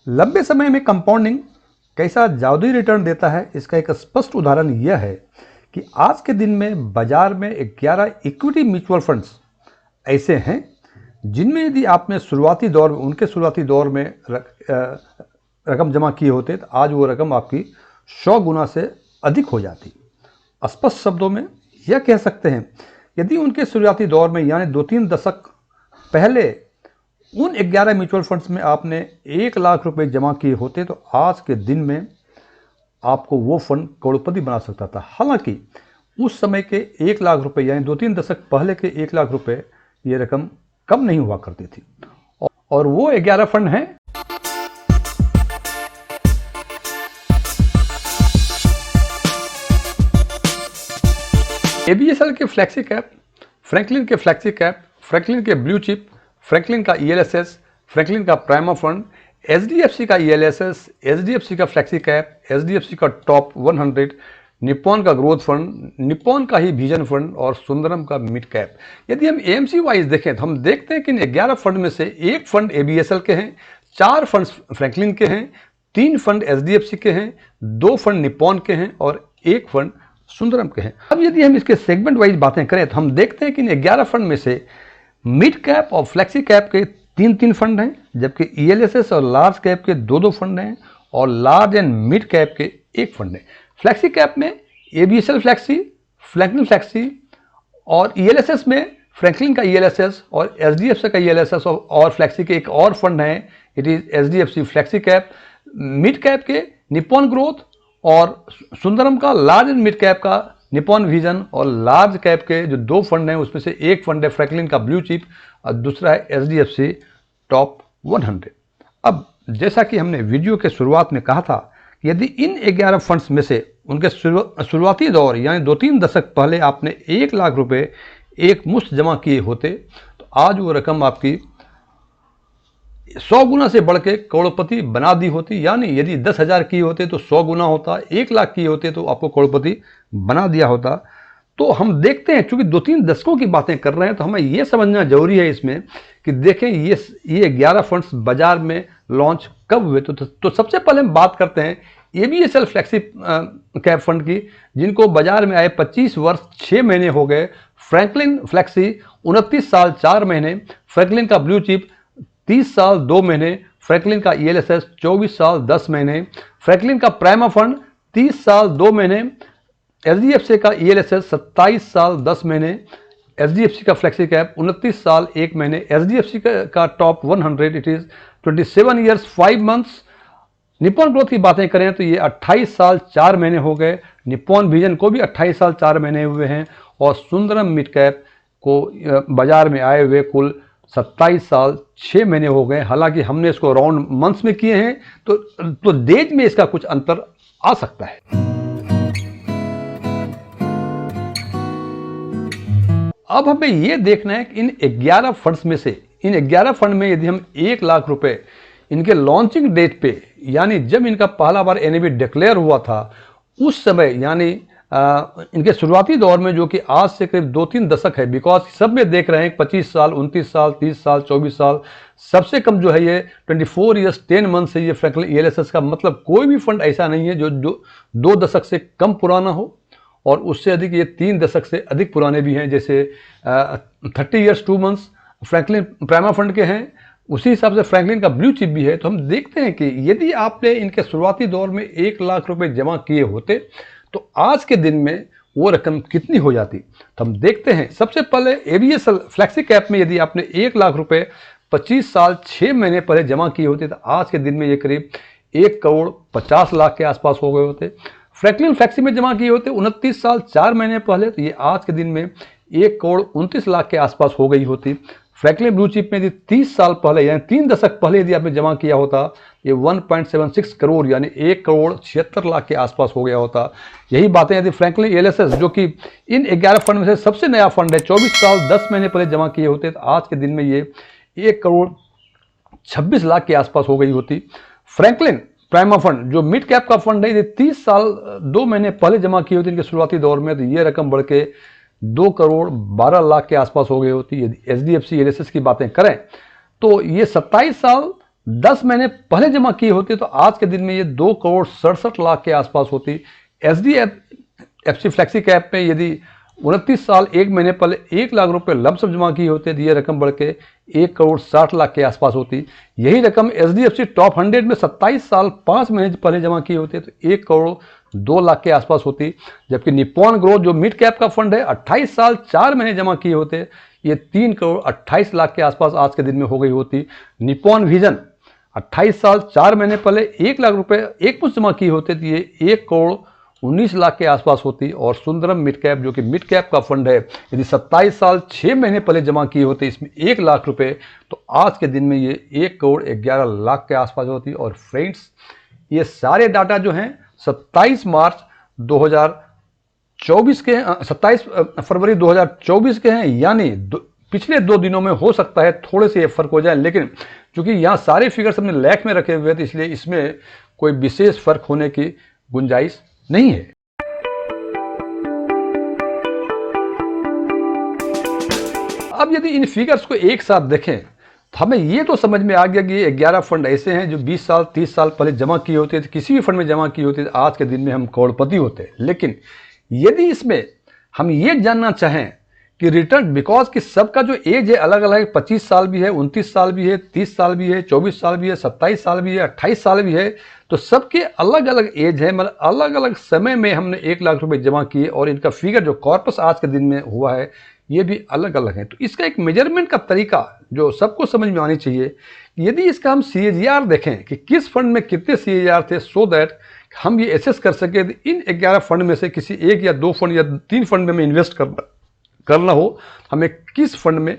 लंबे समय में कंपाउंडिंग कैसा जादुई रिटर्न देता है, इसका एक स्पष्ट उदाहरण यह है कि आज के दिन में बाजार में 11 इक्विटी म्यूचुअल फंड्स ऐसे हैं जिनमें यदि आपने उनके शुरुआती दौर में रकम जमा किए होते तो आज वो रकम आपकी 100 गुना से अधिक हो जाती। स्पष्ट शब्दों में यह कह सकते हैं, यदि उनके शुरुआती दौर में यानी 2-3 दशक पहले उन 11 म्यूचुअल फंड्स में आपने 1 लाख रुपए जमा किए होते तो आज के दिन में आपको वो फंड करोड़पति बना सकता था। हालांकि उस समय के 1 लाख रुपए यानी 2-3 दशक पहले के 1 लाख रुपए ये रकम कम नहीं हुआ करती थी। और वो 11 फंड हैं एबीएसएल के फ्लेक्सी कैप, फ्रैंकलिन के फ्लेक्सी कैप, फ्रैंकलिन के ब्लू चिप, फ्रैंकलिन का ईएलएसएस, फ्रैंकलिन का प्राइमा फंड, एचडीएफसी का ईएलएसएस, एचडीएफसी का फ्लेक्सी कैप, एचडीएफसी का टॉप 100, निप्पॉन का ग्रोथ फंड, निप्पॉन का ही विजन फंड और सुंदरम का मिड कैप। यदि हम एएमसी वाइज देखें तो हम देखते हैं कि इन 11 फंड में से एक फंड एबीएसएल के हैं, 4 फंड फ्रैंकलिन के हैं, 3 फंड एचडीएफसी के हैं, 2 फंड निप्पॉन के हैं और 1 फंड सुंदरम के हैं। अब यदि हम इसके सेगमेंट वाइज बातें करें तो हम देखते हैं कि इन 11 फंड में से मिड कैप और फ्लेक्सी कैप के 3-3 फंड हैं, जबकि ईएलएसएस और लार्ज कैप के 2-2 फंड हैं और लार्ज एंड मिड कैप के 1 फंड है। फ्लेक्सी कैप में एबीएसएल फ्लेक्सी, फ्रैंकलिन फ्लेक्सी और ईएलएसएस में फ्रैंकलिन का ईएलएसएस और एचडीएफसी का ईएलएसएस और फ्लेक्सी के एक और फंड है, it is HDFC flexi cap. Mid cap के निप्पॉन ग्रोथ और सुंदरम का लार्ज एंड मिड कैप का निप्पॉन विजन और लार्ज कैप के जो 2 फंड हैं उसमें से एक फंड है फ्रैंकलिन का ब्लू चिप और दूसरा है एचडीएफसी टॉप 100। अब जैसा कि हमने वीडियो के शुरुआत में कहा था, यदि इन 11 फंड्स में से उनके शुरुआती दौर यानी 2-3 दशक पहले आपने 1 लाख रुपए एक मुश्त जमा किए होते तो आज वो रकम आपकी 100 गुना से बढ़ के करोड़पति बना दी होती। यानी यदि 10,000 किए होते तो 100 गुना होता, 1 लाख किए होते तो आपको करोड़पति बना दिया होता। तो हम देखते हैं, चूंकि 2-3 दशकों की बातें कर रहे हैं तो हमें यह समझना जरूरी है इसमें कि देखें ये 11 फंड्स बाजार में लॉन्च कब हुए। तो सबसे पहले हम बात करते हैं एबीएसएल फ्लेक्सी कैप फंड की, जिनको बाजार में आए 25 वर्ष 6 महीने हो गए। फ्रैंकलिन फ्लेक्सी 29 साल 4 महीने, फ्रैंकलिन का ब्लू चिप 30 साल 2 महीने, फ्रैंकलिन का ईएलएसएस 24 साल 10 महीने, फ्रैंकलिन का प्राइमा फंड 30 साल 2 महीने, एचडीएफसी का ईएलएसएस 27 साल 10 महीने, एचडीएफसी का फ्लेक्सी कैप 29 साल 1 महीने, एचडीएफसी का top 100 it is 27 years 5 months. Nippon growth की बातें करें तो ये 28 साल 4 महीने हो गए, निप्पॉन विजन को भी 28 साल 4 महीने हुए हैं और सुंदरम मिड कैप को बाजार में आए हुए कुल 27 साल 6 महीने हो गए। हालांकि हमने इसको राउंड मंथ्स में किए हैं तो डेज में इसका कुछ अंतर आ सकता है। अब हमें यह देखना है कि इन 11 फंड्स में से इन 11 फंड में यदि हम 1 लाख रुपए इनके लॉन्चिंग डेट पे यानी जब इनका पहला बार एनएबी डिक्लेयर हुआ था उस समय यानी इनके शुरुआती दौर में, जो कि आज से करीब 2-3 दशक है, बिकॉज सब में देख रहे हैं 25 साल 29 साल 30 साल 24 साल, सबसे कम जो है ये 24 ईयर्स 10 मंथ से ये फ्रैंकलिन ईएलएसएस का। मतलब कोई भी फंड ऐसा नहीं है जो 2 दशक से कम पुराना हो और उससे अधिक ये 3 दशक से अधिक पुराने भी हैं, जैसे 30 years 2 months Franklin prima fund के हैं। उसी हिसाब से फ्रैंकलिन का ब्लू चिप भी है। तो हम देखते हैं कि यदि आपने इनके शुरुआती दौर में 1 लाख रुपए जमा किए होते तो आज के दिन में वो रकम कितनी हो जाती। तो हम देखते हैं, सबसे पहले एबीएसएल फ्लेक्सी कैप में यदि आपने 1 लाख रुपए 25 साल 6 महीने पहले जमा किए होते तो आज के दिन में ये करीब 1 करोड़ 50 लाख के आसपास हो गए होते। फ्रैंकलिन फ्लेक्सी में जमा किए होते 29 साल 4 महीने पहले तो ये आज के दिन में 1 करोड़ 29 लाख के आसपास हो गई होती। फ्रैंकलिन ब्लू चिप में यदि 30 साल पहले यानी 3 दशक पहले यदि आपने जमा किया होता ये 1.76 करोड़ यानी 1 करोड़ 76 लाख के आसपास हो गया होता। यही बातें यदि फ्रैंकलिन ईएलएसएस, जो कि इन 11 फंड में से सबसे नया फंड है, 24 साल 10 महीने पहले जमा किए होते तो आज के दिन में ये 1 करोड़ 26 लाख के आसपास हो गई होती। फ्रैंकलिन प्राइमा फंड जो मिड कैप का फंड है, ये 30 साल 2 महीने पहले जमा किए होते इनके शुरुआती दौर में, तो ये रकम बढ़ के 2 करोड़ 12 लाख के आसपास हो गई होती। यदि एचडीएफसी ईएलएसएस की बातें करें तो ये 27 साल 10 महीने पहले जमा की होती तो आज के दिन में ये 2,67,00,000 के आसपास होती। एचडीएफसी फ्लेक्सी कैप में यदि 29 साल 1 महीने पहले 1 लाख रुपए लमसम जमा की होते तो ये रकम बढ़ के 1,60,00,000 के आसपास होती। यही रकम एचडीएफसी टॉप 100 में 27 साल 5 महीने पहले जमा की होती तो 1,02,00,000 के आसपास होती। जबकि निप्पॉन ग्रोथ जो मिड कैप का फंड है 28 साल 4 महीने जमा किए होते, ये 3,28,00,000 के आसपास आज के दिन में हो गई होती। निप्पॉन विजन 28 साल 4 महीने पहले 1 लाख रुपए एक मुश्त जमा किए होते तो ये 1,19,00,000 के आसपास होती। और सुंदरम मिड कैप जो कि मिड कैप का फंड है, यदि 27 साल 6 महीने पहले जमा किए होते इसमें 1 लाख रुपए, तो आज के दिन में ये 1,11,00,000 के आसपास होती। और फ्रेंड्स, ये सारे डाटा जो हैं 27 मार्च 2024 के 27 फरवरी 2024 के हैं, यानी पिछले 2 दिनों में हो सकता है थोड़े से ये फर्क हो जाए, लेकिन क्योंकि यहाँ सारे फिगर्स हमने लैख में रखे हुए थे इसलिए इसमें कोई विशेष फर्क होने की गुंजाइश नहीं है। अब यदि इन फिगर्स को एक साथ देखें तो हमें ये तो समझ में आ गया कि ये 11 फंड ऐसे हैं जो 20 साल 30 साल पहले जमा किए होते थे, किसी भी फंड में जमा किए होते थे, आज के दिन में हम करोड़पति होते। लेकिन यदि इसमें हम ये जानना चाहें कि रिटर्न, बिकॉज कि सबका जो एज है अलग अलग है, 25 साल भी है, 29 साल भी है, 30 साल भी है, 24 साल भी है, 27 साल भी है, 28 साल भी है, तो सबके अलग अलग एज है, मतलब अलग अलग समय में हमने 1 लाख रुपए जमा किए और इनका फिगर जो कॉर्पस आज के दिन में हुआ है ये भी अलग अलग है। तो इसका एक मेजरमेंट का तरीका जो सबको समझ में आनी चाहिए, यदि इसका हम CAGR देखें कि किस फंड में कितने CAGR थे, सो दैट हम ये एसेस कर सके इन 11 फंड में से किसी 1 या 2 फंड या 3 फंड में हमें इन्वेस्ट करना हो, हमें किस फंड में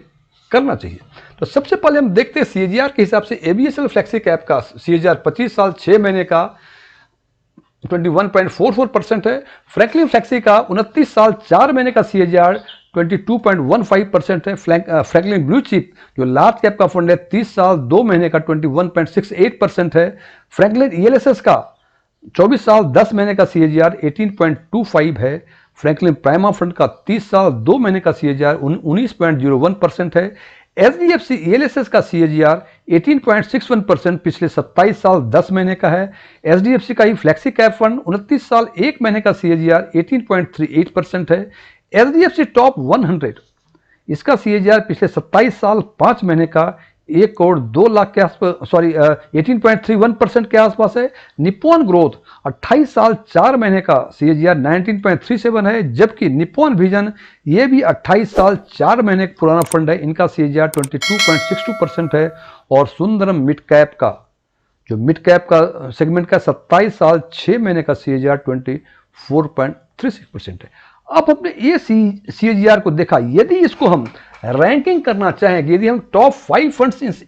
करना चाहिए। तो सबसे पहले हम देखते हैं CAGR के हिसाब से ABSL फ्लेक्सी कैप का CAGR 25 साल 6 महीने का 21.44% है। फ्रैंकलिन फ्लेक्सी का 29 साल 4 महीने का CAGR 22.15% है। फ्रैंकलिन ब्लू चिप जो लार्ज कैप का फंड है 30 साल 2 महीने का 21.68% है। फ्रैंकलिन ELSS का 24 साल 10 महीने का CAGR 18.25 है। फ्रैंकलिन प्राइमा फंड का 30 साल 2 महीने का CAGR 19.01% है। HDFC ELSS का CAGR 18.61% पिछले 27 साल 10 महीने का है। HDFC का ही फ्लेक्सी कैप फंड 29 साल 1 महीने का CAGR 18.38% है। HDFC टॉप 100 इसका CAGR पिछले 27 साल 5 महीने का 1,02,00,000 के आसपास, 18.31% के आसपास है। निप्पॉन ग्रोथ 28 साल 4 महीने का CAGR 19.37 है, जबकि निप्पॉन विजन ये भी 28 साल 4 महीने पुराना फंड है, इनका CAGR 22.62% है। और सुंदरम मिड कैप का जो मिड कैप का सेगमेंट का 27 साल 6 महीने का CAGR 24.36% है। अब हमने ये CAGR को देखा, यदि इसको हम रैंकिंग करना चाहें कि यदि हम टॉप 5 फंड्स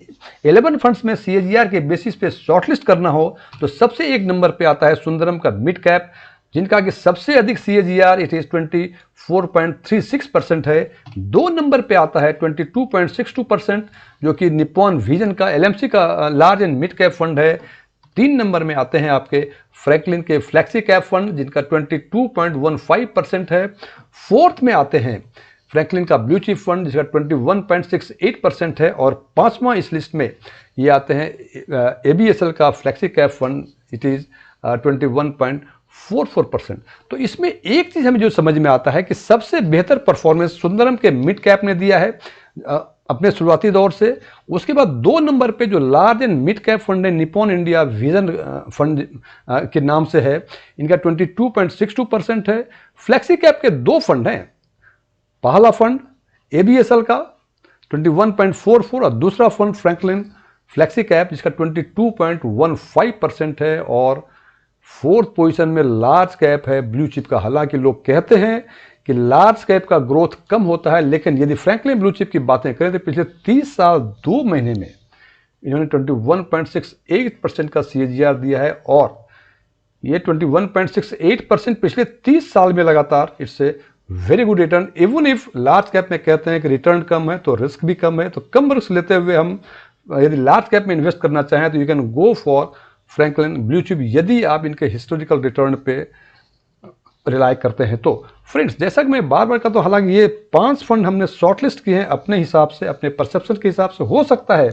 11 फंड्स में CAGR के बेसिस पे शॉर्टलिस्ट करना हो तो सबसे एक नंबर पे आता है सुंदरम का मिड कैप, जिनका कि सबसे अधिक CAGR इट इज 24.36% है। 2 नंबर पे आता है 22.62% जो कि निप्पॉन विजन का LMC का large and mid cap fund है। 3 नंबर में आते हैं आपके फ्रैंकलिन के फ्लेक्सी कैप फंड जिनका 22.15% है। 4th में आते हैं फ्रैंकलिन का ब्लू चिप फंड जिसका 21.68% है। और 5वां इस लिस्ट में ये आते हैं ABSL का flexi cap fund, it is 21.44%। तो इसमें एक चीज हमें जो समझ में आता है कि सबसे बेहतर परफॉर्मेंस सुंदरम के मिड कैप ने दिया है अपने शुरुआती दौर से। उसके बाद 2 नंबर पे जो large and mid cap fund है निप्पॉन इंडिया विजन फंड के नाम से है, इनका 22.62% है। फ्लेक्सी कैप के 2 फंड हैं, पहला फंड ABSL का 21.44 और दूसरा फंड फ्रैंकलिन फ्लेक्सी कैप जिसका 22.15% है। और 4th पोजीशन में लार्ज कैप है ब्लू चिप का। हालांकि लोग कहते हैं कि लार्ज कैप का ग्रोथ कम होता है, लेकिन यदि फ्रैंकलिन ब्लू चिप की बातें करें तो पिछले 30 साल 2 महीने में इन्होंने 21.68% का CAGR दिया है। और ये 21.68% पिछले 30 साल में लगातार, it's a very good return. Even if large cap में कहते हैं कि रिटर्न कम है तो रिस्क भी कम है, तो कम रिस्क लेते हुए हम यदि लार्ज कैप में इन्वेस्ट करना चाहें तो you can go for Franklin blue chip, यदि आप इनके हिस्टोरिकल रिटर्न पे रिलाय करते हैं। तो फ्रेंड्स, जैसा कि मैं बार बार कहता हूँ, हालांकि ये 5 फंड हमने शॉर्टलिस्ट किए हैं अपने हिसाब से, अपने परसेप्शन के हिसाब से। हो सकता है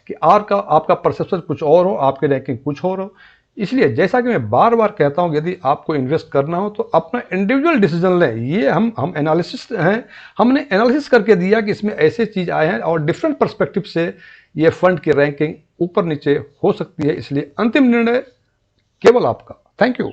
कि आपका परसेप्शन कुछ और हो, आपकी रैंकिंग कुछ और हो। इसलिए जैसा कि मैं बार बार कहता हूँ, यदि आपको इन्वेस्ट करना हो तो अपना इंडिविजुअल डिसीजन लें। ये हम एनालिसिस हैं, हमने एनालिसिस करके दिया कि इसमें ऐसे चीज़ आए हैं और डिफरेंट पर्सपेक्टिव से ये फंड की रैंकिंग ऊपर नीचे हो सकती है। इसलिए अंतिम निर्णय केवल आपका। Thank you.